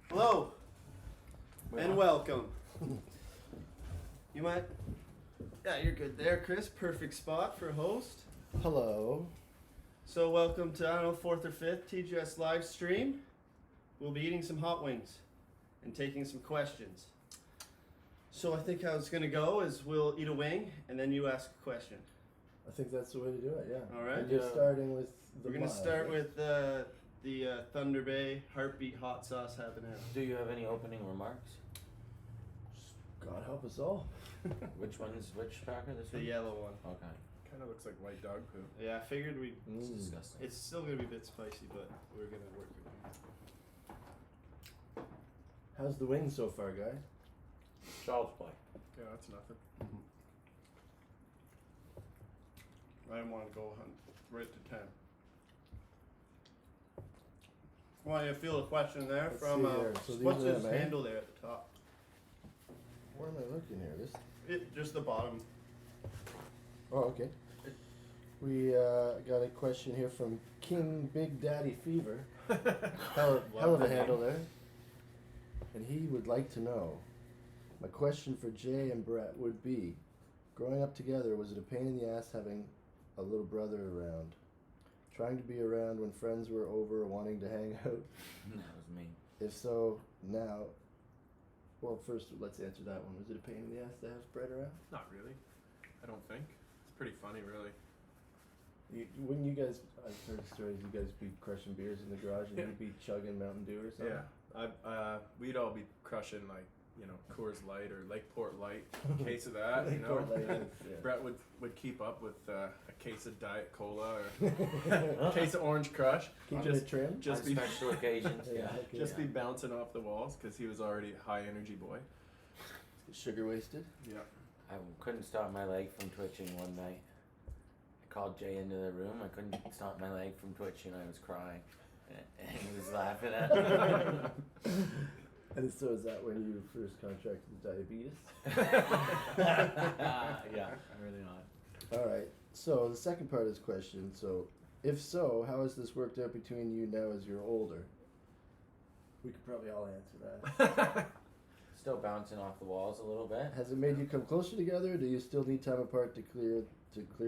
Hello and welcome. You might. Yeah, you're good there, Chris. Perfect spot for a host. Hello. So welcome to, I don't know, 4th or 5th TGS live stream. We'll be eating some hot wings and taking some questions. So I think how it's going to go is we'll eat a wing and then you ask a question. I think that's the way to do it, yeah. All right. And you're starting with the We're going to mild, start right? with the Thunder Bay Heartbeat Hot Sauce habanero. Do you have any opening remarks? God help us all. Which packer? This The one? yellow one. Okay. Kind of looks like white dog poo. Yeah, I figured we. It's Mm. disgusting. It's still going to be a bit spicy, but we're going to work it. How's the wing so far, guys? Child's play. Yeah, that's nothing. I didn't want to go right to 10. I want you to feel a question there Let's from see here. So these what's are his them, eh? handle there at the top? Where am I looking here? This? Just the bottom. Oh, okay. We got a question here from King Big Daddy Fever. hell of a handle there. And he would like to know, my question for Jay and Brett would be, growing up together, was it a pain in the ass having a little brother around? Trying to be around when friends were over or wanting to hang out? That was me. If so, now, well, first let's answer that one. Was it a pain in the ass to have Brett around? Not really. I don't think. It's pretty funny, really. When you guys, I've heard stories, you guys be crushing beers in the garage and Yeah. you'd be chugging Mountain Dew or something? Yeah. We'd all be crushing Coors Light or Lakeport Light. A case of that, Lakeport Light is, yeah. Brett would keep up with a case of Diet Cola or a case of Orange Crush. Keeping it trim? Just On be special occasions, yeah. okay. just be bouncing off the walls because he was already a high energy boy. Sugar wasted? Yeah. I couldn't stop my leg from twitching one night. I called Jay into the room. I couldn't stop my leg from twitching. I was crying. And he was laughing at me. And so is that when you first contracted diabetes? Yeah, really not. Alright, so the second part of this question, so if so, how has this worked out between you now as you're older? We could probably all answer that. Still bouncing off the walls a little bit. Has it made you come closer together, or do you still need time apart to clear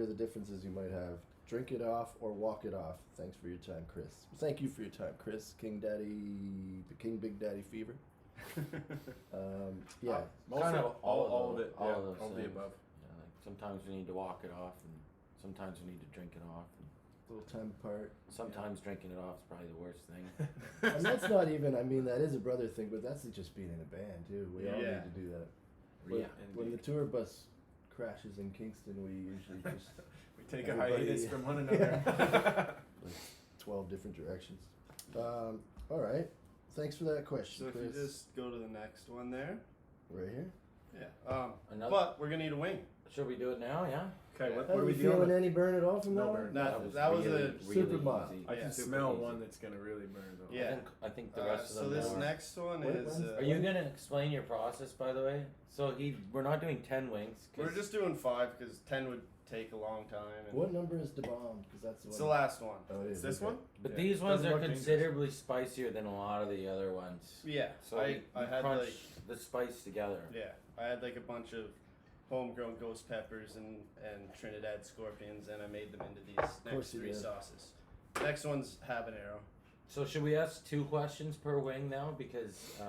the differences you might have? Drink it off or walk it off. Thanks for your time, Chris. Thank you for your time, Chris. King Big Daddy Fever. Yeah. Most Kind of of all of it. all Yeah, of those all of the things. above. Yeah, like sometimes we need to walk it off, and sometimes we need to drink it off. And A little time apart. sometimes drinking it off is probably the worst thing. And that's not even, I mean, that is a brother thing, but that's just being in a band, too. We all Yeah. need to do that. Yeah. When the tour bus crashes in Kingston, we usually just We take a Everybody- hiatus from one another. like 12 different directions. All right. Thanks for that question, So if Chris. you just go to the next one there. Right here. Yeah. Another. But we're gonna eat a wing. Should we do it now? Yeah. Okay, what Are are we we dealing feeling with? any burn at all from No that burn. one? That was really, a really super mild. easy. I can Yeah. Super smell easy. one that's gonna really burn though. Yeah. I think the rest of so them. this are. next one Wait, is. when's- Are you gonna explain your process, by the way? So we're not doing 10 wings. We're just doing 5 because 10 would take a long time. And What number is the bomb? Because that's the It's one. the last one. Oh, it Is is. this okay. one? But Yeah. these ones Doesn't are look dangerous. considerably spicier than a lot of the other ones. Yeah. So I had crunch like the spice together. yeah I had like a bunch of homegrown ghost peppers and Trinidad scorpions, and I made them into these course next you 3 did. sauces. Next one's habanero. So should we ask 2 questions per wing now? Because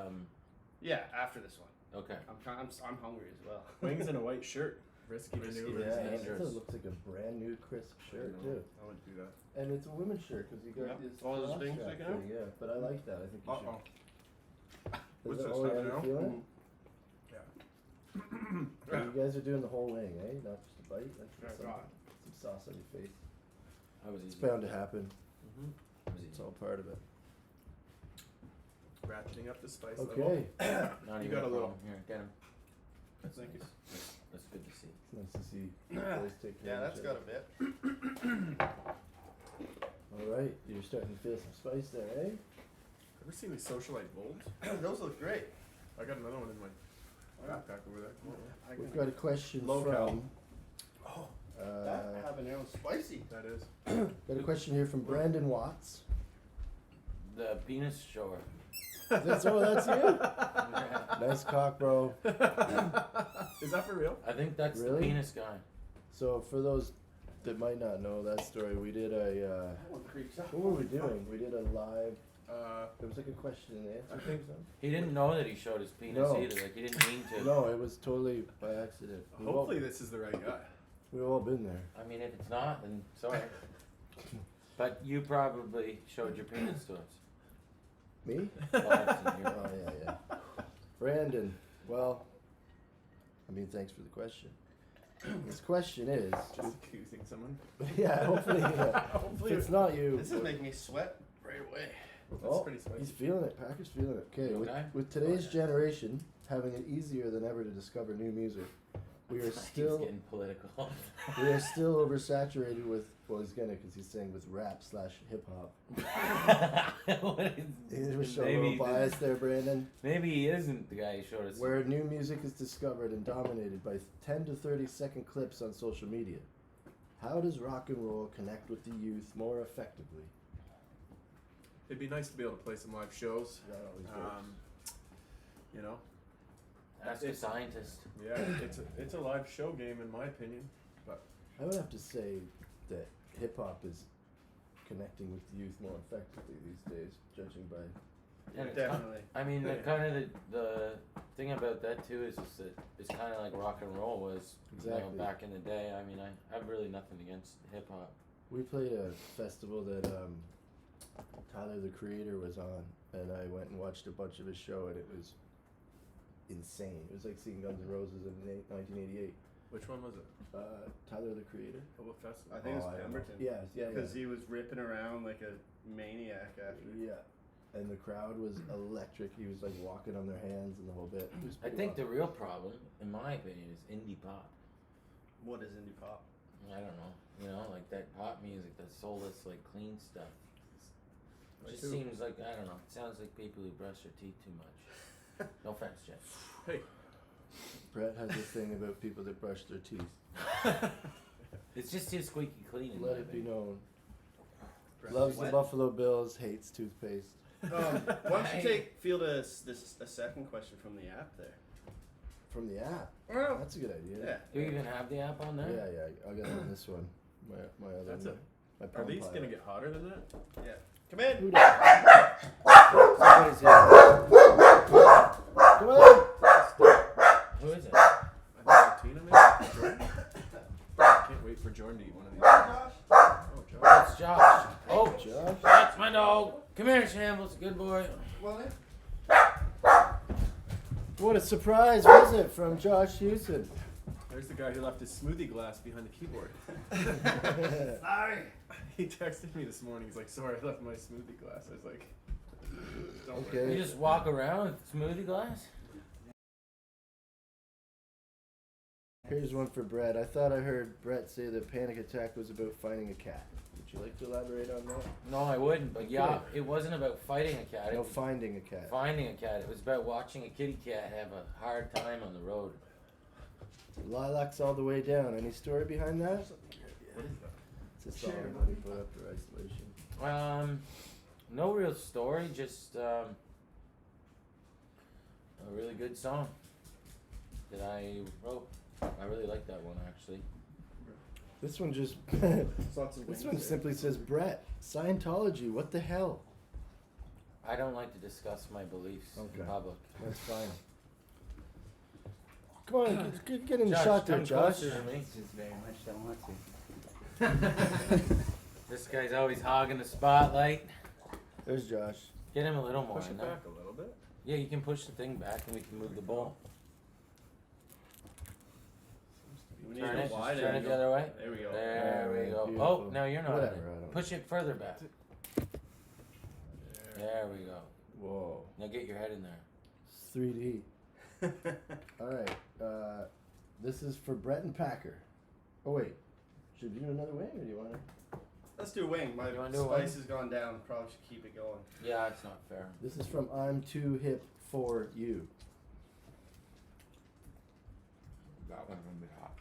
Yeah, after this one. okay. I'm hungry as well. Wings in a white shirt. Risky Risky, maneuver. Yeah, It's it dangerous. looks like a brand new crisp shirt, I too. wouldn't do that. And it's a women's shirt because you got Yep. this All those cross things strap they can have? thing, yeah, but I like that. I think you Uh-oh. should. What's Is that this, all you habanero? ever feeling? Yeah. So you guys are doing the whole wing, eh? Not just a bite. That's Yeah, some, God. some sauce on your face. That was It's easy. bound to happen. Mm-hmm. That was It's easy. all part of it. Ratcheting up the spice level. Okay. Not You even got a little. problem. Here, get him. Thank you. That's good to see. It's nice to see you boys take care Yeah, of that's each got other. a bit. All right, you're starting to feel some spice there, eh? Ever seen these socialite bulbs? Those look great. I got another one in my backpack over there. I We've can- got a question Low from. cal. Oh, Uh, that habanero's spicy. That is. got a question here from Brandon Watts. The penis shower. That's you? Nice cock, bro. Is that for real? I think that's Really? the penis guy. So for those that might not know that story, we did a. That one creeps up. What were we doing? We did a live. Uh, It was like a question and answer. I think so. He didn't know that he showed his penis No. either. Like he didn't mean to. No, it was totally by accident. hopefully this is the right guy. We've all been there. I mean, if it's not, then sorry. But you probably showed your penis to us. Me? Well, that's in your- Oh yeah, yeah. Brandon. Well, I mean, thanks for the question. His question is, Just accusing someone. yeah, hopefully, Hopefully if it's not you. This is making me sweat right away. That's Oh, pretty spicy. he's feeling it. Packer's feeling it. Okay, Okay. with today's generation having it easier than ever to discover new music, we are He's still getting political. oversaturated with. Well, he's gonna, because he's saying with rap / hip hop. What is, He was showing a maybe, little bias there, Brandon. maybe he isn't the guy who showed us. Where new music is discovered and dominated by 10 to 30-second clips on social media. How does rock and roll connect with the youth more effectively? It'd be nice to be able to play some live shows. That always works. You know, Ask a scientist. yeah, it's a live show game in my opinion. I would have to say that hip hop is connecting with the youth more effectively these days, judging by. And it's Definitely. I mean, the Yeah. kind of the thing about that too is just that it's kind of like rock and roll was Exactly. back in the day. I mean, I have really nothing against hip hop. We played a festival that Tyler the Creator was on, and I went and watched a bunch of his show, and it was insane. It was like seeing Guns N' Roses in 1988. Which one was it? Tyler the Creator. Oh, what festival? I think it Oh, was I don't Pemberton. know. Yeah. Because he was ripping around like a maniac after. Yeah, and the crowd was electric. He was like walking on their hands and the whole bit. It was I pretty think wild. the real problem, in my opinion, is indie pop. What is indie pop? I don't know, like that pop music, that soulless, like clean stuff. Like Just who? seems like, I don't know, it sounds like people who brush their teeth too much. No offense, Jeff. Hey. Brett has a thing about people that brush their teeth. It's just too squeaky clean. in Let my it be opinion. known. Brett, Loves the what? Buffalo Bills, hates toothpaste. Why don't you field a second question from the app there? From the app. Well, That's a good idea. yeah. Do you even have the app on there? Yeah, I'll get on this one. My other That's one. My Are Palm these Pilot. gonna get hotter than that? Yeah. Come in. Who does- Somebody's here. Come on! Who is it? I think Tina maybe? Jordan? Can't wait for Jordan to eat one of these. Oh, Josh. That's Josh. Oh, Josh. that's my dog. Come here, Shambles. Good boy. Well, What a surprise visit from Josh Houston. There's the guy who left his smoothie glass behind the keyboard. sorry. He texted me this morning. He's like, sorry, I left my smoothie glass. I was like, don't Okay. worry. You just walk around with smoothie glass? Here's one for Brett. I thought I heard Brett say that Panic Attack was about finding a cat. Would you like to elaborate on that? No, I wouldn't. But yeah, it wasn't about fighting a cat. It No, was finding a cat. finding a cat. It was about watching a kitty cat have a hard time on the road. Lilacs all the way down. Any story behind that? What is that? It's a song that we put up for isolation. No real story, just a really good song that I wrote. I really like that one actually. This one just. Lots of This wings one there. simply says Brett. Scientology. What the hell? I don't like to discuss my beliefs in Okay. public. That's fine. Come on, get in the Josh, shot there, come Josh. closer to me. Just very much don't want to. This guy's always hogging the spotlight. There's Josh. Get him a little more Push in it there. back a little bit. Yeah, you can push the thing back and we can move the ball. We need Turn a it, wide turn it angle. the other way. There we go. There we Alright, go. beautiful. Oh, no, you're not. Whatever, in I it. don't- Push it further back. There. There we go. Whoa. Now get your head in there. 3D. Alright. This is for Brett and Packer. Oh, wait. Should we do another wing or do you want to? Let's do a wing. My You wanna do a wing? spice has gone down. Probably should keep it going. Yeah, it's not fair. This is from I'm Too Hip For You. That one's gonna be hot.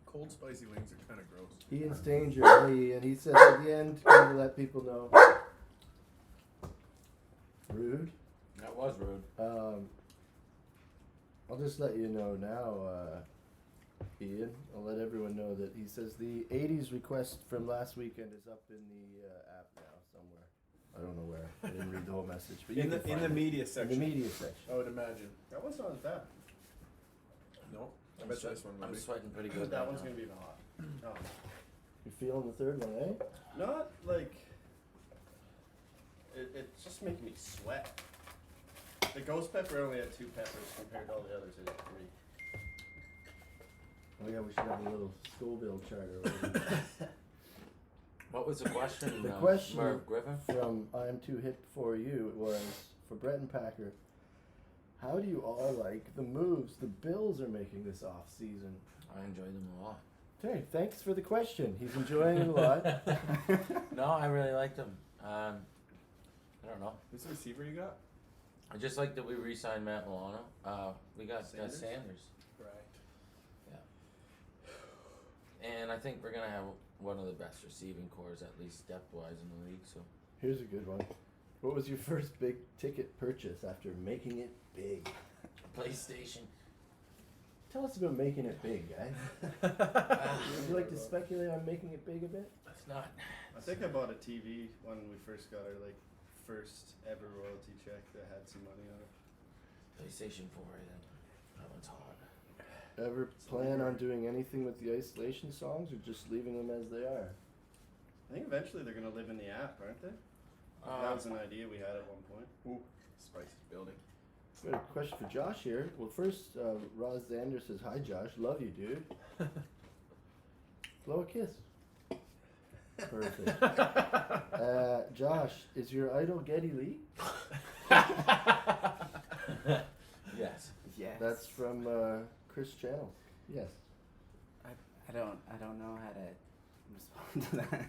Cold spicy wings are kind of gross. Ian's Danger, hey Ian. He says at the end, can you let people know? rude. That was rude. I'll just let you know now, Ian. I'll let everyone know that he says the 80s request from last weekend is up in the app now somewhere. I don't know where. I didn't read the whole message, but you In can the find it. media In section. the media section. I would imagine. That one's not as bad. No. I bet you this one will I'm be. sweating pretty But good. that right one's now. gonna be even hot. Oh. You feeling the third one, eh? Not like it's just making me sweat. The ghost pepper only had 2 peppers compared to all the others. It had 3. Oh yeah, we should have a little Scoville chart or whatever. What was the question? The question Merv Griffin? from I'm Too Hip For You was for Brett and Packer. How do you all like the moves the Bills are making this off season? I enjoyed them a lot. Okay, thanks for the question. He's enjoying it a lot. No, I really liked them. I don't know. Who's the receiver you got? I just like that we re-signed Matt Milano. We got Sanders? Sanders. Right. And I think we're going to have one of the best receiving cores, at least depth-wise, in the league. So Here's a good one. What was your first big ticket purchase after making it big? PlayStation. Tell us about making it big, guys. Would you like to speculate on making it big a bit? It's not. I think I bought a TV when we first got our first ever royalty check that had some money on it. PlayStation 4, I think. That one's hot. Ever plan on doing anything with the isolation songs or just leaving them as they are? I think eventually they're gonna live in the app, aren't they? That was an idea we had at one point. Ooh, spicy's building. Got a question for Josh here. Well, first, Roz Zander says, "Hi, Josh. Love you, dude." Blow a kiss. Perfect. Josh, is your idol Geddy Lee? Yes. Yes. That's from Chris Channel. Yes. I don't know how to respond to that.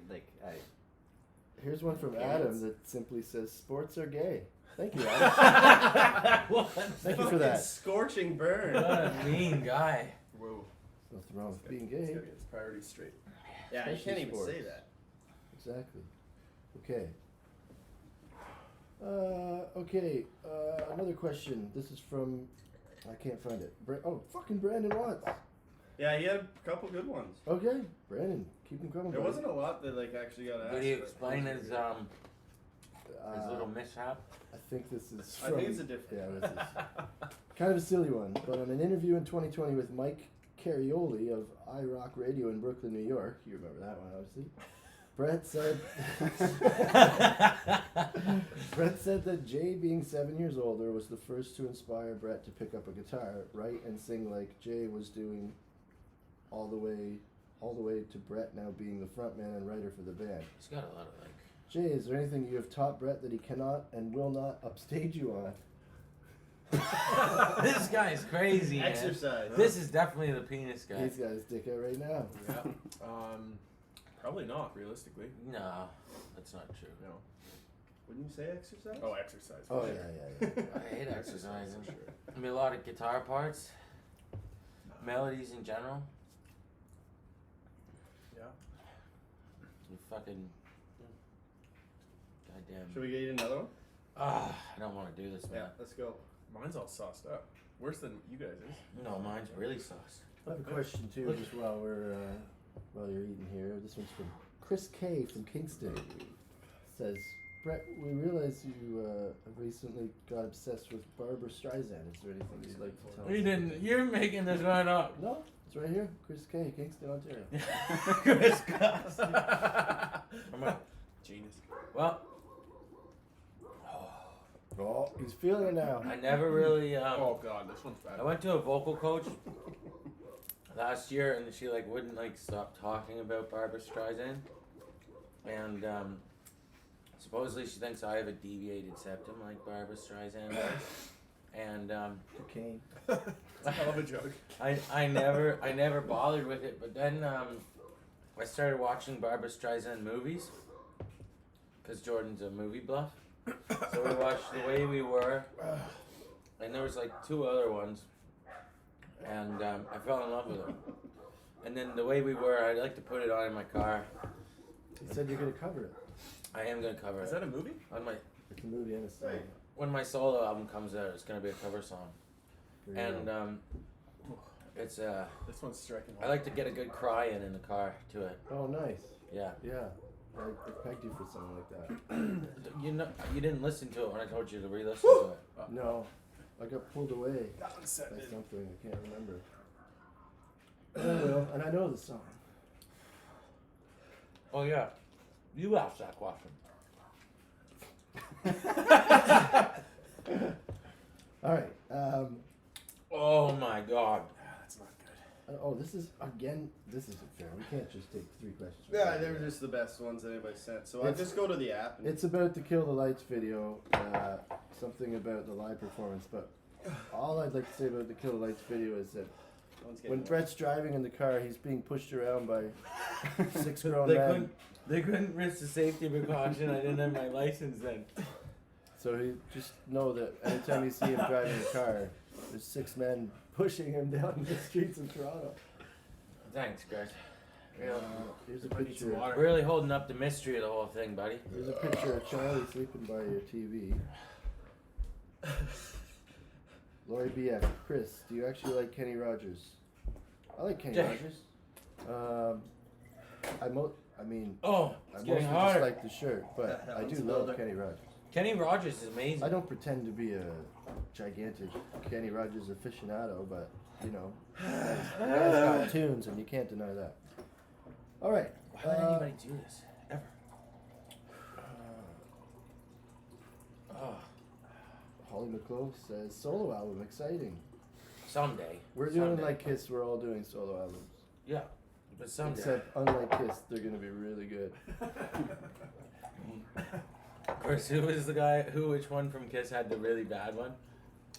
like I. Here's one from Yes. Adam that simply says, "Sports are gay." Thank you, Adam. What? Thank you for Fucking that. scorching burn. What a mean guy. Whoa. Nothing wrong with being He's gay. gotta get his priorities straight. Yeah, you Especially can't even say sports. that. Exactly. Okay. Okay. Another question. This is from. I can't find it. Fucking Brandon Watts. Yeah, he had a couple good ones. Okay, Brandon, keep him coming. There buddy. wasn't a lot that actually got asked. Did he but explain those his were his little mishap? I think this is. I From, think it's a different. Yeah, this is kind of a silly one. But on an interview in 2020 with Mike Carioli of iRock Radio in Brooklyn, New York, you remember that one, obviously. Brett said. Brett said that Jay, being 7 years older, was the first to inspire Brett to pick up a guitar, write, and sing like Jay was doing, all the way to Brett now being the frontman and writer for the band. He's got a lot of Jay, is there anything you have taught Brett that he cannot and will not upstage you on? This guy's crazy, man. Exercise. This is definitely the penis guy. He's got his dick out right now. Yeah. Probably not, realistically. No, that's not true. No. Wouldn't you say exercise? Oh, exercise. Oh for yeah, sure. yeah. I hate exercising. For sure. I mean, a lot of guitar parts, melodies in general. Yeah. You fucking. Goddamn. Should we get another one? I don't want to do this, man. Yeah, let's go. Mine's all sauced up. Worse than you guys is. No, mine's really sauced. I have a question too, just while you're eating here. This one's from Chris K from Kingston. Says, Brett, we realize you have recently got obsessed with Barbara Streisand. Is there anything you'd like to tell us? You didn't. You're making this right up. No, it's right here. Chris K, Kingston, Ontario. Chris Goss. I'm like, Genius. well, Oh, he's feeling it now. I never really. Oh god, this one's bad. I went to a vocal coach last year, and she wouldn't stop talking about Barbara Streisand, and supposedly she thinks I have a deviated septum like Barbara Streisand does, and Cocaine. It's a hell of a joke. I never bothered with it, but then I started watching Barbara Streisand movies because Jordan's a movie buff. So we watched The Way We Were, and there was 2 other ones, and I fell in love with them. And then The Way We Were, I'd like to put it on in my car. He said you're gonna cover it. I am gonna cover Is it that a movie? on my It's a movie and a song. Right. when my solo album comes out. It's gonna be a cover song, There you and go. it's This one's striking. I like to get a good cry in the car to it. Oh, nice. Yeah. Yeah. I pegged you for something like that. You know, you didn't listen to it when I told you to re-listen to it. No, I got pulled away That one's set by in. something. I can't remember. But I will, and I know the song. Oh yeah, you asked that question. All right. Oh my god. That's not good. Oh, this is again. This isn't fair. We can't just take 3 questions. from Yeah, one they were guy. just the best ones that anybody sent. So I It's- just go to the app. And It's about the Kill the Lights video. Something about the live performance, but all I'd like to say about the Kill the Lights video is that one's getting when one. Brett's driving in the car, he's being pushed around by 6 grown They men. they couldn't risk the safety precaution. I didn't have my license then. So he just know that anytime you see him driving a car, there's 6 men pushing him down the streets of Toronto. Thanks, guys. Here's a I need some picture. water. Really holding up the mystery of the whole thing, buddy. Here's a picture of Charlie sleeping by your TV. Lori BF, Chris, do you actually like Kenny Rogers? I like Kenny Yeah. Rogers. I mean, Oh, I it's mostly getting just hard. like the shirt, but That I do one's love older. Kenny Rogers. Kenny Rogers is amazing. I don't pretend to be a gigantic Kenny Rogers aficionado, but you know, the guy's got tunes, and you can't deny that. All right. Why would anybody do this? Ever? Oh, Holly McClove says solo album exciting. someday. We're doing Someday. like Kiss. We're all doing solo albums. Yeah, but someday. Except unlike Kiss, they're gonna be really good. Of course, who was the guy? Which one from Kiss had the really bad one?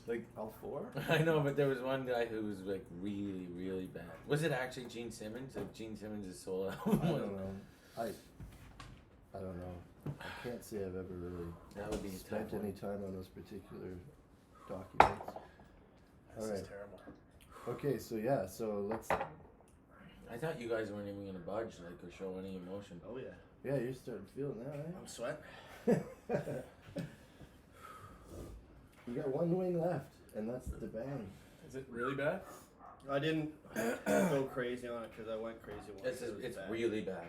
Like, All 4? I know, but there was one guy who was like really, really bad. Was it actually Gene Simmons? Like Gene Simmons' solo album? I don't know. I don't know. I can't say I've ever really That would be a spent tough any one. time on those particular documents. This All is right. terrible. Okay, so yeah, so let's. I thought you guys weren't even gonna budge, like, or show any emotion. Oh yeah, Yeah, you're starting to feel it now, I'm sweating. eh? You got 1 wing left, and that's the bang. Is it really bad? I didn't go crazy on it because I went crazy once. It was It's bad. really bad.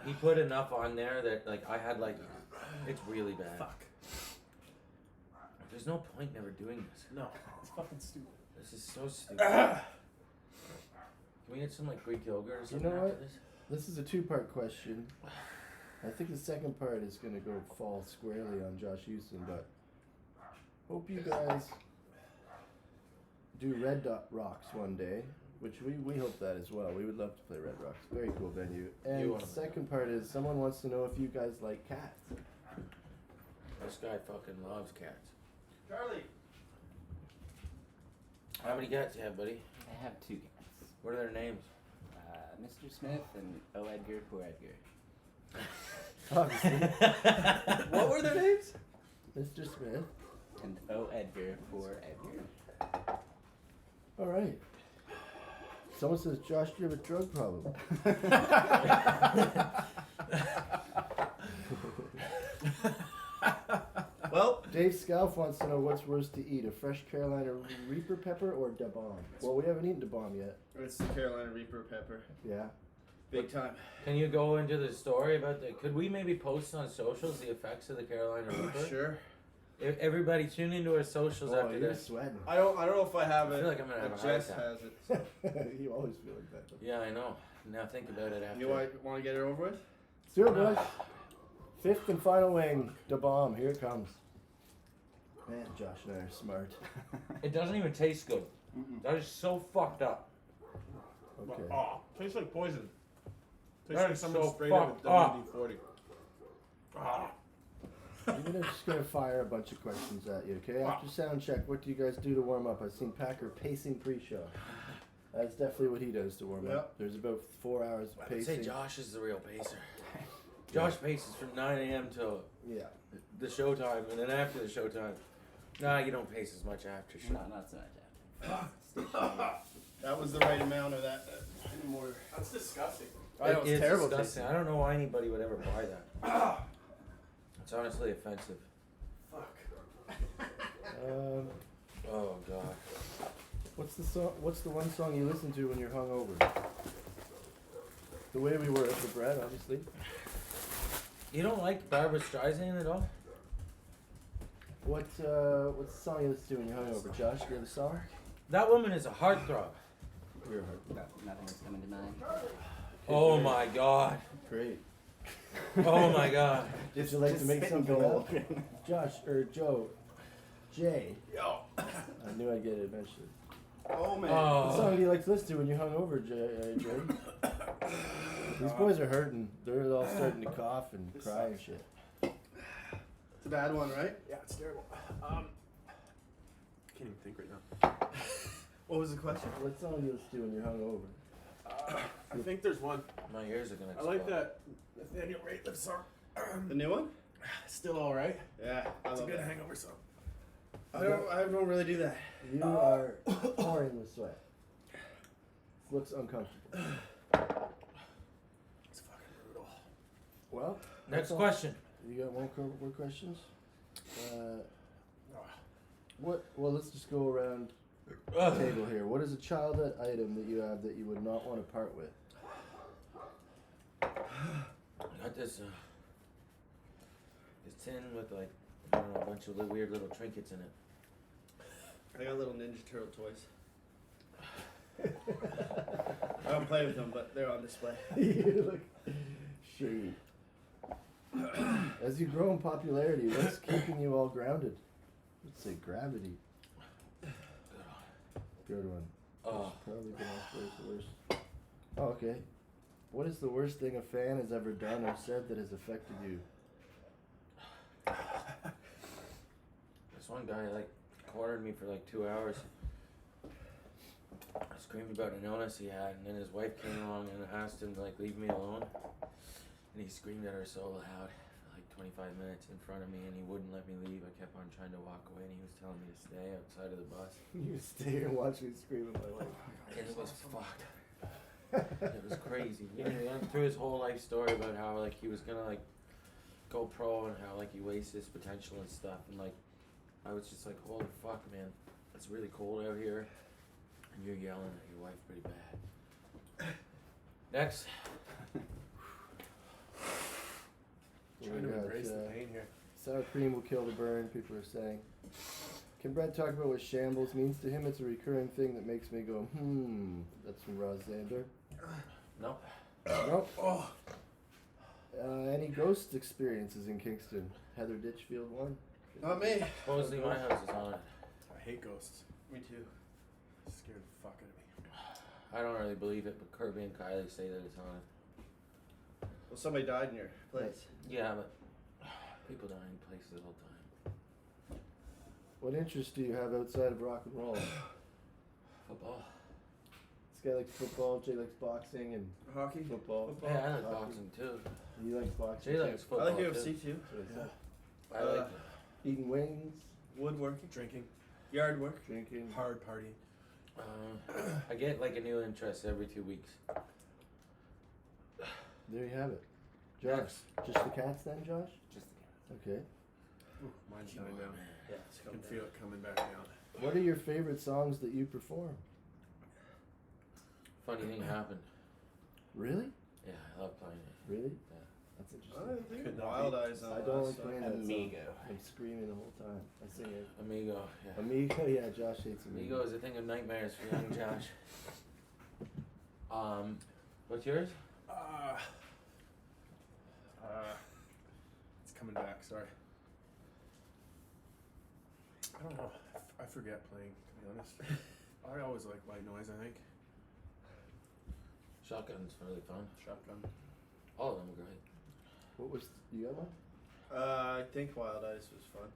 He put enough on there that like I had like, it's really bad. Fuck. There's no point never doing this. No. It's fucking stupid. This is so stupid. Can we get some like Greek yogurt or something know after what? this? This is a 2-part question. I think the second part is gonna go fall squarely on Josh Houston, but hope you guys do Red Dot Rocks one day, which we hope that as well. We would love to play Red Rocks. Very cool venue. And You the wanna- second part is someone wants to know if you guys like cats. This guy fucking loves cats. Charlie. How many cats you have, buddy? I have 2 cats. What are their names? Mr. Smith and O. Edgar, poor Edgar. Obviously. What were their names? Mr. Smith. And O. Edgar, poor Edgar. All right. Someone says, Josh, do you have a drug problem? Well, Dave Scalf wants to know what's worse to eat, a fresh Carolina Reaper pepper or Da Bomb? Well, we haven't eaten Da Bomb yet. it's the Carolina Reaper pepper. Yeah. Big time. Can you go into the story about the? Could we maybe post on socials the effects of the Carolina Reaper? Sure. Everybody tune into our socials Oh, after you're this. sweating. I don't know if I have I it. feel like I'm gonna have but a heart Jess attack. has it. You always feel like that. Yeah, I know. Now think about it after. You want to get it over with? Let's do it, boys. 5th and final wing, Da Bomb. Here it comes. Man, Josh and I are smart. It doesn't even taste good. That is so fucked up. Okay. Oh, tastes like poison. Tastes That like is someone so sprayed it with fucked up. WD-40. Ah. I'm just gonna fire a bunch of questions at you, okay? After sound check, what do you guys do to warm up? I've seen Packer pacing pre-show. That's definitely what he does to warm Yep. up. There's about 4 hours of I would say pacing. Josh is the real pacer. Josh paces from 9 a.m. till Yeah. the showtime, and then after the showtime. Nah, you don't pace as much after show. Not so much after. That was the right amount of that. More. That's disgusting. I know, it's It's terrible disgusting. tasting. I don't know why anybody would ever buy that. It's honestly offensive. Fuck. Oh god. What's the song? What's the one song you listen to when you're hungover? The Way We Were at the Bread, obviously. You don't like Barbara Streisand at all? What's the song you listen to when you're hungover? Josh, do you have a song? That woman is a heartthrob. You're hard. Nothing is coming to mind. Oh my god. Great. Oh my god. Would you like to make something up? Josh, or Joe, Jay. Yo. I knew I'd get it eventually. Oh man. What Oh. song do you like to listen to when you're hungover, Jay? These boys are hurting. They're all starting to cough and cry and shit. It's a bad one, right? Yeah, it's terrible. Can't even think right now. What was the question? What song do you listen to when you're hungover? I think there's one. My ears are gonna I explode. like that Nathaniel Rateliff song. The new one? Still alright. Yeah, I It's a love good that. hangover song. I don't really do that. You are pouring with sweat. This looks uncomfortable. It's fucking brutal. Well, Next that's all. question. You got more questions? Ah. Well, let's just go around the Ugh. table here. What is a childhood item that you have that you would not want to part with? I got this tin with like, I don't know, a bunch of weird little trinkets in it. I got little Ninja Turtle toys. I don't play with them, but they're on display. You look shady. As you grow in popularity, what's keeping you all grounded? Let's say gravity. Good one. Oh. Probably been the worst. Oh, okay. What is the worst thing a fan has ever done or said that has affected you? This one guy like cornered me for like 2 hours. I screamed about an illness he had, and then his wife came along and asked him to like leave me alone. And he screamed at her so loud for like 25 minutes in front of me, and he wouldn't let me leave. I kept on trying to walk away, and he was telling me to stay outside of the bus. You stay here and watch me scream at my wife. And it was fucked. It was crazy. He went through his whole life story about how like he was gonna like go pro and how like he wastes his potential and stuff, and like I was just like, holy fuck, man, it's really cold out here, and you're yelling at your wife pretty bad. Next. Trying to embrace the pain here. Sour cream will kill the burn, people are saying. Can Brett talk about what shambles means to him? It's a recurring thing that makes me go, That's from Rosander. No. Nope. Oh. Any ghost experiences in Kingston? Heather Ditchfield one? Not me. Supposedly my house is haunted. I hate ghosts. Me too. Scared the fuck out of me. I don't really believe it, but Kirby and Kylie say that it's haunted. Well, somebody died in your place. Yeah, but people die in places all the time. What interests do you have outside of rock and roll? Football. This guy likes football, Jay likes boxing and Hockey. football. Yeah, I like Hockey. boxing too. He likes boxing Jay too. likes I football like too. UFC too. So it's like I like eating wings, Woodworking. Drinking. Yard work. drinking. Hard party. I get like a new interest every 2 weeks. There you have it. Josh, Next. just the cats then, Josh? Just Okay. Ooh, mine's dying down. Yeah, it's I coming can down. feel it coming back down. What are your favorite songs that you perform? Funny thing happened. Really? Yeah, I love playing it. Really? Yeah. That's I interesting. think Could not Wild be. Eyes on I the don't last like song. playing that Amigo. song. I'm screaming the whole time. I sing it. Amigo, yeah. Amigo, yeah, Josh hates Amigo. Amigo is a thing of nightmares for young Josh. What's yours? It's coming back. Sorry. I don't know. I forget playing. To be honest, I always like white noise. I think Shotgun's really fun. shotgun. All of them are great. What was, you got one? I think Wild Eyes was fun.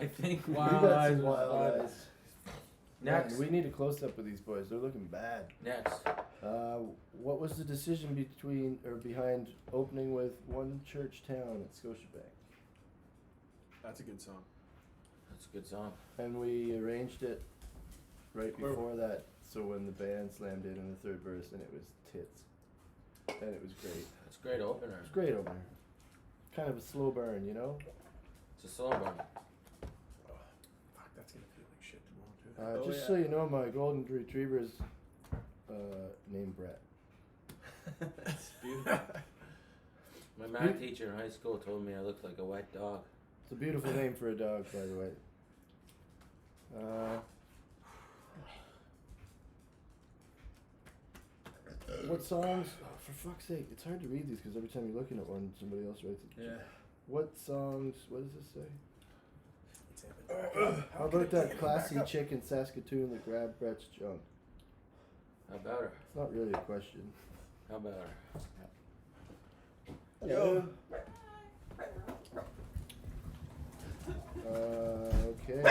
I think You Wild got Eyes some was Wild fun. Eyes. Next. Man, we need a close up of these boys. They're looking bad. Next. What was the decision behind opening with One Church Town at Scotiabank? That's a good song. That's a good song. And we arranged it right Where- before that, so when the band slammed in the third verse, and it was tits, and it was great. That's a great opener. It was a great opener. kind of a slow burn, you know. It's a slow burn. Fuck, that's gonna feel like shit tomorrow too. Just so you know, my golden retriever is named Brett. That's beautiful. My math teacher in high school told me I looked like a wet dog. It's a beautiful name for a dog, by the way. What songs? Oh, for fuck's sake, it's hard to read these because every time you're looking at one, somebody else writes it. Yeah. What songs? What does this say? It's happened. How about that classy chick in Saskatoon that grabbed Brett's junk? How about her? It's not really a question. How about her? Yo. Okay.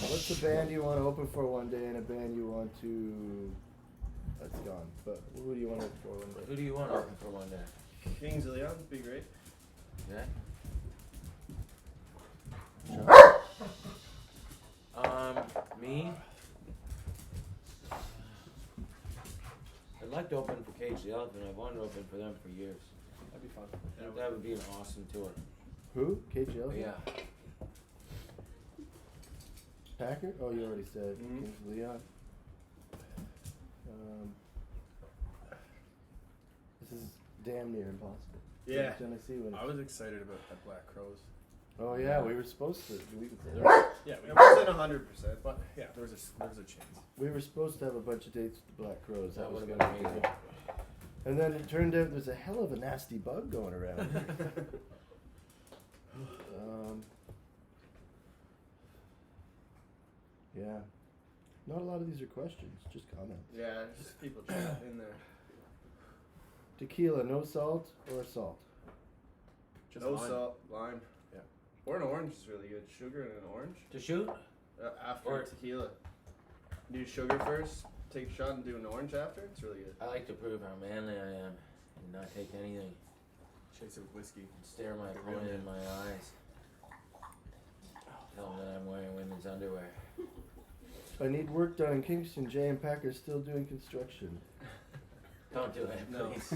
What's a band you want to open for one day and a band you want to... That's gone. But who do you want to open for one day? Who do you want to open for one day? Kings of Leon would be great. Yeah. Me. I'd like to open for Cage the Elephant. I've wanted to open for them for years. That'd be fun. I think that would be an awesome tour. Who? KGL? Yeah. Packer? Oh, you already said. Mhm. Kings of Leon. This is damn near impossible. Yeah. Tennessee when I was excited about that Black Crows. Oh yeah, we were supposed to. Yeah, It wasn't 100%. but yeah, there was a chance. We were supposed to have a bunch of dates with the Black Crows. That was would've gonna been be amazing. good. And then it turned out there's a hell of a nasty bug going around. Yeah. Not a lot of these are questions, just comments. Yeah, just people chat in there. Tequila, no salt or salt? Just No lime. salt, lime. Yeah. Or an orange is really good. Sugar and an orange. To shoot? After Or- tequila. Do sugar first, take a shot and do an orange after. It's really good. I like to prove how manly I am and not take anything. Chase it with whiskey. And stare my opponent in my eyes. Tell them that I'm wearing women's underwear. I need work done in Kingston. Jay and Packer still doing construction. Don't do it, No. please.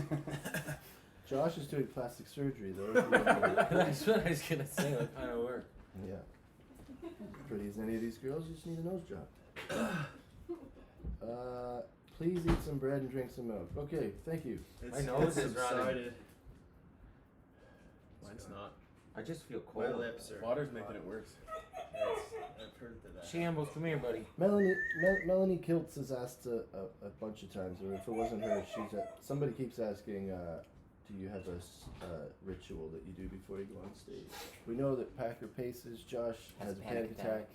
Josh is doing plastic surgery though. That's what I was gonna say. What kind of work? Yeah. Pretty as any of these girls, you just need a nose job. Please eat some bread and drink some milk. Okay, thank you. It's, My nose it's is running. subsided. Mine's not. I just feel My cold. lips are. Water's making it worse. I've heard that. Shambles, come here, buddy. Melanie Kiltz has asked a bunch of times, or if it wasn't her, somebody keeps asking, do you have a ritual that you do before you go on stage? We know that Packer paces, Josh has a panic attack.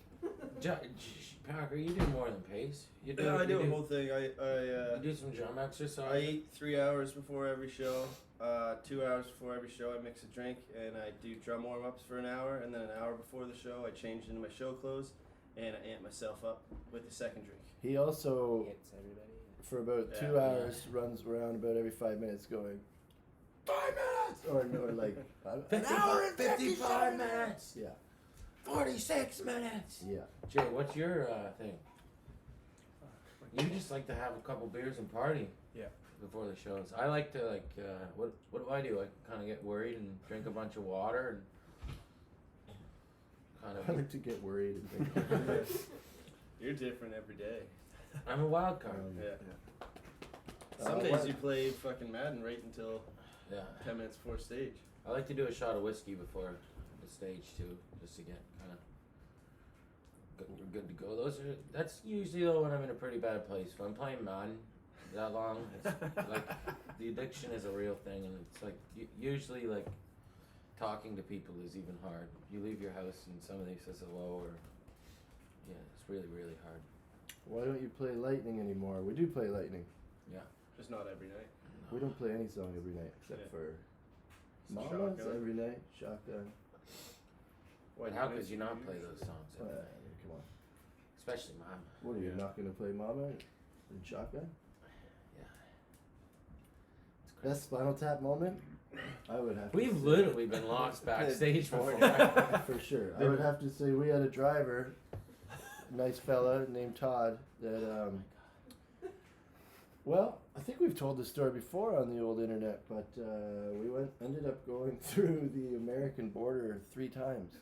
Parker, you do more than pace. You do. Yeah, I do you a whole thing. You do some drum exercise. I eat 3 hours before every show. 2 hours before every show, I mix a drink, and I do drum warm-ups for an hour, and then an hour before the show, I change into my show clothes, and I amp myself up with the second drink. He also, Hits everybody. for about Yeah. 2 hours, runs around about every 5 minutes going, 5 minutes! Or like, an hour and 55 minutes. Yeah, 46 minutes. yeah. Jay, what's your thing? You just like to have a couple beers and party. Yeah. Before the shows, I like to what do I do? I kind of get worried and drink a bunch of water and kind I of. like to get worried and think. You're different every day. I'm a wild card. Yeah. Some days what- you play fucking Madden right until Yeah. 10 minutes before stage. I like to do a shot of whiskey before the stage too, just to get kind of good to go. That's usually though when I'm in a pretty bad place. If I'm playing Madden that long, it's like the addiction is a real thing, and it's like usually like talking to people is even hard. You leave your house and somebody says hello, or yeah, it's really hard. Why don't you play Lightning anymore? We do play Lightning. Just not every night. We don't play any song every night except Yeah. for Some Mamas Shotgun. every night. Shotgun. Why How do you could you not play those songs? Come on. Especially Mom. What are you Yeah. not going to play Mama and Shotgun? Yeah. It's crazy. Best Spinal Tap moment? I would have to We've say- literally been lost backstage before. For sure. I would have to say we had a driver, nice fella named Todd, that, well, I think we've told this story before on the old internet, but we ended up going through the American border 3 times.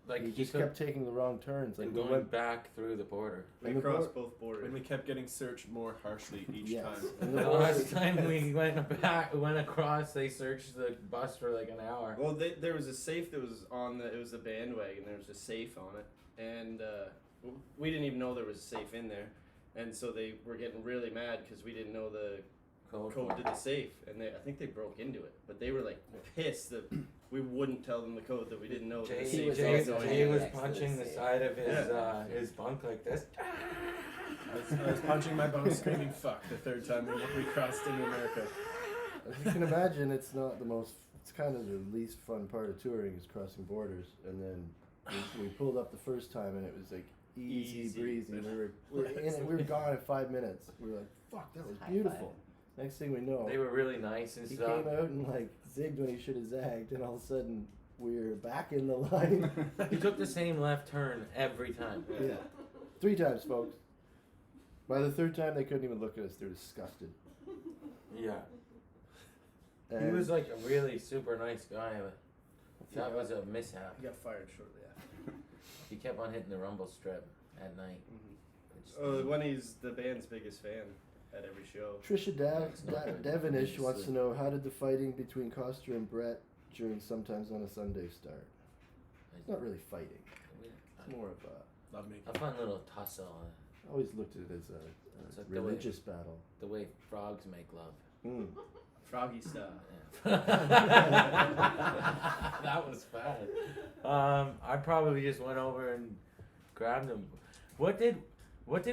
Like We just kept taking the wrong turns. Like and we going went back through the border. We And the crossed both borders. When we kept getting searched more harshly each Yes. time. And The the last time we went across, they searched the bus for like an hour. Well, there was a safe that was on it was the bandwagon. There was a safe on it, and we didn't even know there was a safe in there, and so they were getting really mad because we didn't know the code to the safe, and I think they broke into it, but they were like pissed that we wouldn't tell them the code that we didn't know. that the safe Jay was next to punching the the safe. side of his bunk like this. I was punching my bone, screaming "fuck" the 3rd time we crossed into America. As you can imagine, it's not the most. It's kind of the least fun part of touring is crossing borders. And then we pulled up the first time, and it was like easy breezy. We were gone in 5 minutes. We were like, "Fuck, that was High beautiful." Next thing we know, They were really nice and he stuff. came out and like zigged when he should have zagged, and all of a sudden we were back in the line. He took the same left turn every time. Yeah, 3 times, folks. By the 3rd time, they couldn't even look at us. They were disgusted. Yeah. He And was like a really super nice guy, but that was a mishap. He got fired shortly after. He kept on hitting the rumble strip at night. When he's the band's biggest fan at every show. Trisha It's not good. Devonish wants It's, to know, how did the fighting between Coster and Brett during Sometimes on a Sunday start? It's not really fighting. It's more of a. Love making. A fun little tussle. I always looked at it as It's a like the way- religious battle. The way frogs make love. Mm. Froggy style. That was bad. I probably just went over and grabbed him. What did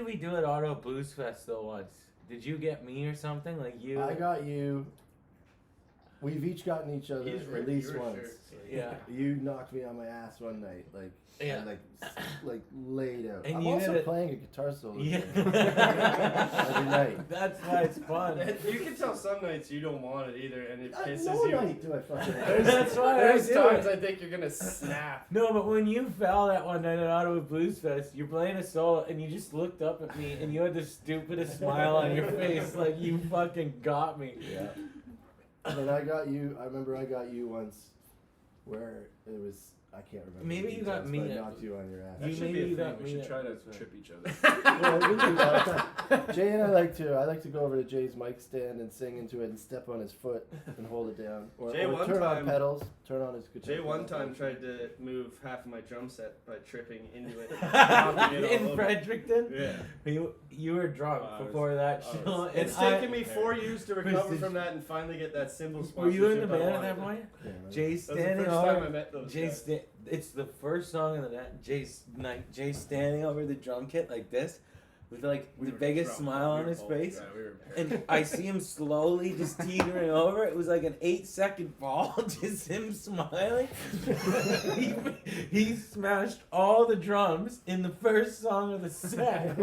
we do at Auto Blues Fest though once? Did you get me or something? Like you? I got you. We've each gotten each other He's at ripped least your once. shirt, so Yeah. You knocked me on my ass one night, like, Yeah. like laid out. And I'm you also did it- playing a guitar solo. Yeah. Every night. That's why it's fun. You can tell some nights you don't want it either, and it pisses No you. night do I fucking. That's why There's I do times it. I think you're gonna snap. No, but when you fell that one night at Ottawa Blues Fest, you're playing a solo and you just looked up at me and you had the stupidest smile on your face, like you fucking got me. Yeah. And then I got you. I remember I got you once, where it was. I can't remember. Maybe the you got details, me but I at- knocked you on your ass. That You should be maybe a got thing. We me should at try to this one. trip each other. Well, we do that all the time. Jay and I like to go over to Jay's mic stand and sing into it and step on his foot and hold it down, or Jay, one turn on time- pedals, turn on his guitar. Jay one time tried to move half of my drum set by tripping into it. knocking it all In over. Fredericton? Yeah. You were drunk I was- before that I show. was- and It's I- taken me 4 years to recover Did from you- that and finally get that cymbal sponsorship. Were you in the I band at wanted. that point? Yeah, man. Jay's That was the standing first time I over. met those guys. It's the first song in the net. Jay standing over the drum kit like this, with like We the were biggest drunk. smile We on were his both- face. Yeah, we were And I see him slowly just teetering over. It was like an 8-second fall, just him smiling. he smashed all the drums in the first song of the set.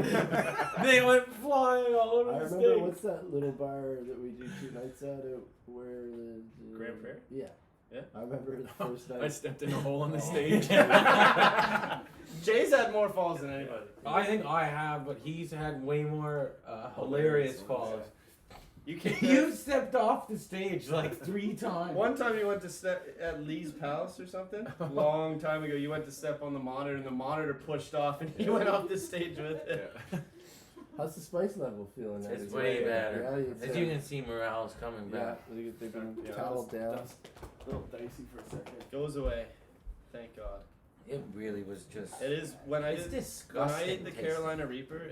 They went flying all over I the remember, stage. what's that little bar that we do 2 nights at where the Grand Prairie? Yeah. Yeah. I remember the first night. I stepped in a hole on the Oh. stage. Jay's had more falls than anybody. I think I have, but he's had way more hilarious falls. You can't. You stepped off the stage like 3 times. One time you went to step at Lee's Palace or something. Long time ago, you went to step on the monitor, and the monitor pushed off, and you went off the stage with it. Yeah. How's the spice level feeling? now? It's Is way it- better. Yeah, it's, As you can see, morale's coming yeah, back. they've been Yeah, toweled down. that's a little dicey for a second. Goes away. Thank God. It really was just. It is when I It's did disgusting. when I ate the tasting. Carolina Reaper.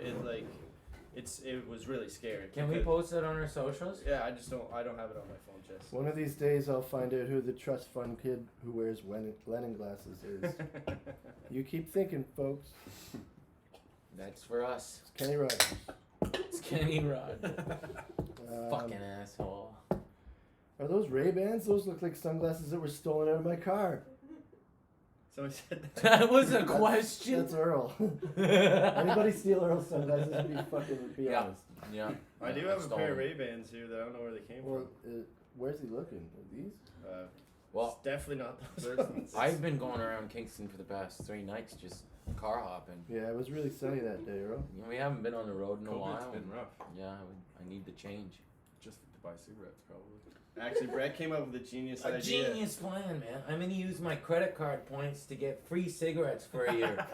It was really scary. Can we because- post it on our socials? Yeah, I don't have it on my phone, Jess. One of these days, I'll find out who the trust fund kid who wears Lennon glasses is. You keep thinking, folks. That's for us. It's Kenny Rogers. It's Kenny Rod. Fucking Um, asshole. Are those Ray-Bans? Those look like sunglasses that were stolen out of my car. Somebody said that. That was a That's question. Earl. Anybody steal Earl's sunglasses? Be Yeah. honest. Yeah. I do Yeah, have a pair of stolen. Ray-Bans here that I don't know where they came Well, where's he looking? Are these? from. Well, It's definitely not those There's- ones. I've been going around Kingston for the past 3 nights just car hopping. Yeah, it was really sunny that day, Earl. We haven't been on the road in a COVID's while. been rough. Yeah, I need the change. buy cigarettes, probably. Actually, Brett came up with a genius A idea. genius plan, man. I'm gonna use my credit card points to get free cigarettes for a year.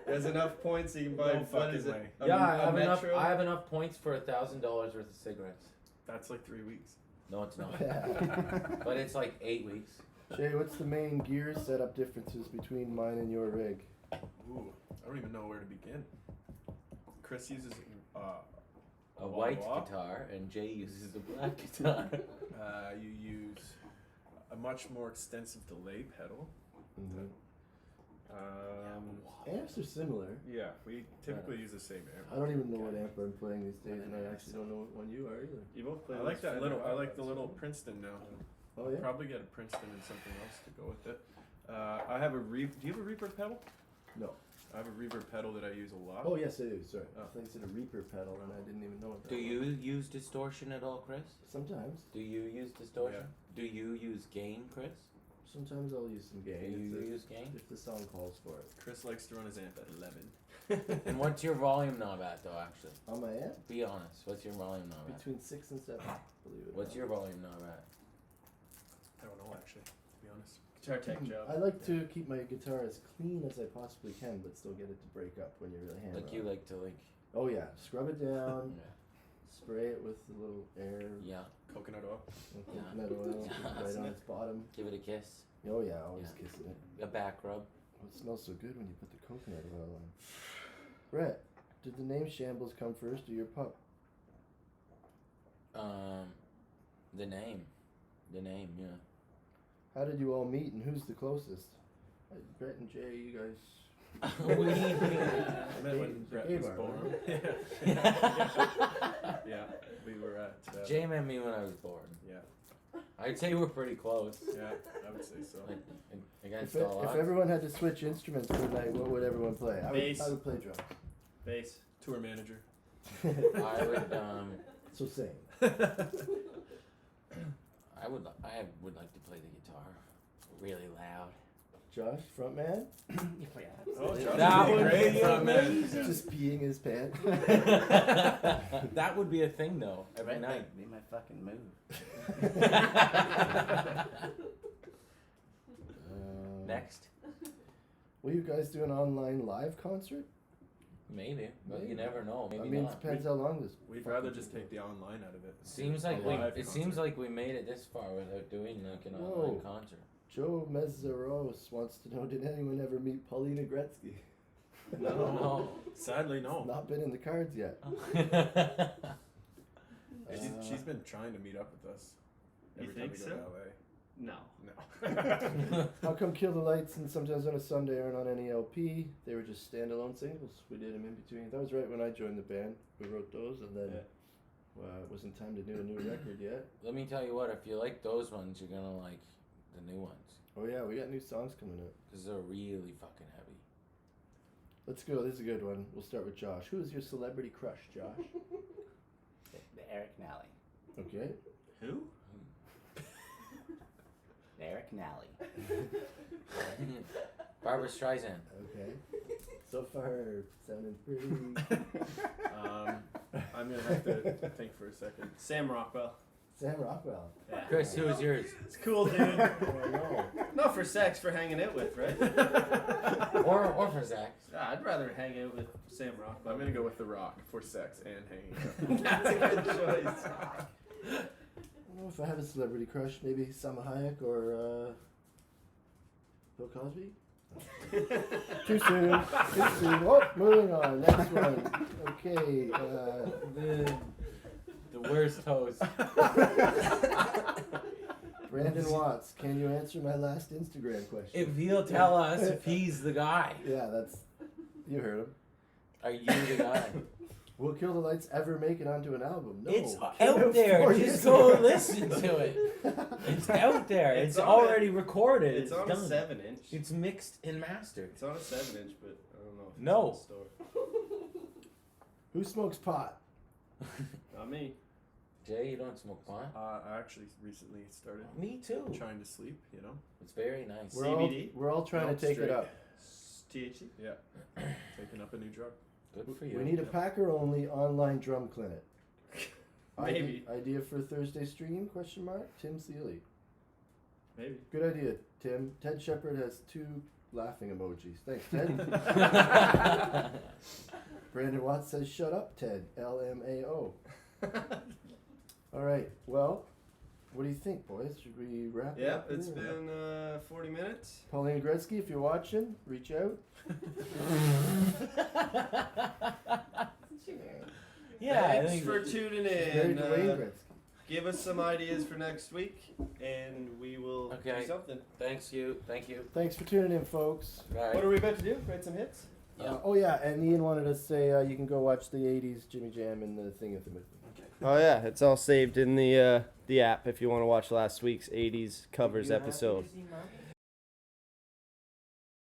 There's enough points so you can buy No what fucking is it? way. A- Yeah, a I Metro? have enough points for $1,000 worth of cigarettes. That's like 3 weeks. No, it's not. Yeah. But it's like 8 weeks. Shay, what's the main gear setup differences between mine and your rig? Ooh, I don't even know where to begin. Chris uses A white wah-wah. guitar, and Jay uses a black guitar. You use a much more extensive delay pedal. Mm-hmm. Amps are similar. Yeah, we typically use the same amp. I don't even know what amp I'm playing these days, and I actually don't know what one you are either. You both play I like those that Fender little. I like Hot the Rods. little Princeton now. Oh yeah. Probably get a Princeton and something else to go with it. I have a do you have a reverb pedal? No. I have a reverb pedal that I use a lot. Oh yes, I do. Sorry. Oh. I think it's a Reaper pedal, and I didn't even know what that Do was. you use distortion at all, Chris? Sometimes. Do you use distortion? Do you use gain, Chris? Sometimes I'll use some Do gain you if, use gain? if the song calls for it. Chris likes to run his amp at 11. And what's your volume knob at, though, actually? On my amp, Be honest. What's your volume knob at? between 6 and 7. Believe it. or What's not. your volume knob at? I don't know actually, to be honest. Guitar tech job. I like to keep my guitar as clean as I possibly can, but still get it to break up when you really hammer. Like you on it. like to like. Oh yeah, scrub it down, Yeah. spray it with a little air, Yeah. Coconut oil. and Yeah. coconut oil, Yeah. right on its bottom. Give it a kiss. Oh yeah, always Yeah. kissing it. A back rub. Oh, it smells so good when you put the coconut oil on. Brett, did the name Shambles come first or your pup? The name. The name. Yeah. How did you all meet and who's the closest? Brett and Jay, you guys. We. I met when Gay- Brett gay was bar, born. Yeah, we were at. Jay met me when I was born. Yeah, I'd say we're pretty close. yeah, I would say so. Like, against If, all if odds. everyone had to switch instruments for a night, what would everyone play? Bass. I would play drums. Bass. Tour manager. I would So same. I would like to play the guitar really loud. Josh, front man, Oh, Josh That would be would great be front man. amazing. just peeing his pants. That would be a thing though, every Right, night. that'd be my fucking move. Next. Will you guys do an online live concert? Maybe, but you Maybe. never know. Maybe I mean, not. it depends how long this. We'd fucking rather thing just take goes. the online out of it. Seems A like live it seems concert. like we made it this far without doing like an Whoa. online concert. Joe Mezzaros wants to know: did anyone ever meet Paulina Gretzky? No. Sadly, no. Not been in the cards yet. She's been trying to meet up with us. You Every time think we go so? to LA. No. No. How come Kill the Lights and Sometimes on a Sunday aren't on any LP? They were just standalone singles. We did them in between. That was right when I joined the band. We wrote those, and then it wasn't time to do a new record yet. Let me tell you what, if you like those ones, you're gonna like the new ones. Oh yeah, we got new songs coming out. Because they're really fucking heavy. Let's go. This is a good one. We'll start with Josh. Who is your celebrity crush, Josh? The Eric Nally. Okay. Who? Eric Nally. Barbara Streisand. Okay. So far, sounding pretty. I'm gonna have to think for a second. Sam Rockwell. Sam Rockwell. Yeah. Chris, who is yours? It's cool, dude. Oh no. Not for sex, for hanging out with, right? or for Zach. I'd rather hang out with Sam Rockwell. I'm gonna go with The Rock for sex and hanging out. That's a good choice. I don't know if I have a celebrity crush. Maybe Salma Hayek or Bill Cosby. Too soon. Too soon. Oh, moving on. Next one. Okay. The worst host. Brandon Watts, can you answer my last Instagram question? If he'll tell us if he's the guy. Yeah, that's. You heard him. Are you the guy? Will Kill the Lights ever make it onto an album? No. It's Came out there. 4 Just years go ago. listen to it. It's out there. It's It's, on already recorded. It's on done. a 7-inch. It's mixed and mastered. It's on a 7-inch, but I don't know if No. it's in the store. Who smokes pot? Not me. Jay, you don't smoke pot? I actually recently started Me too. trying to sleep. You know. It's very nice. CBD? We're all trying No, to take straight. it up. THC? Yeah. Taking up a new drug. Good for you. We need a Packer only online drum clinic. Maybe. Idea for Thursday stream? Question mark. Tim Seeley. Maybe. Good idea, Tim. Ted Shepard has 2 laughing emojis. Thanks, Ted. Brandon Watts says, "Shut up, Ted." LMAO. All right. Well, what do you think, boys? Should we wrap it up? Yep, it's here? been 40 minutes. Pauline Gretzky, if you're watching, reach out. Yeah, I Thanks think for tuning Married in. to Wayne Gretzky. Give us some ideas for next week, and we will Okay. do something. Thank you. Thanks for tuning in, folks. Bye. What are we about to do? Write some hits? Yeah. Oh yeah, and Ian wanted to say you can go watch the '80s Jimmy Jam and the thing at the movie. Oh yeah, it's all saved in the app if you want to watch last week's 80s covers episode. Happy to see Mommy?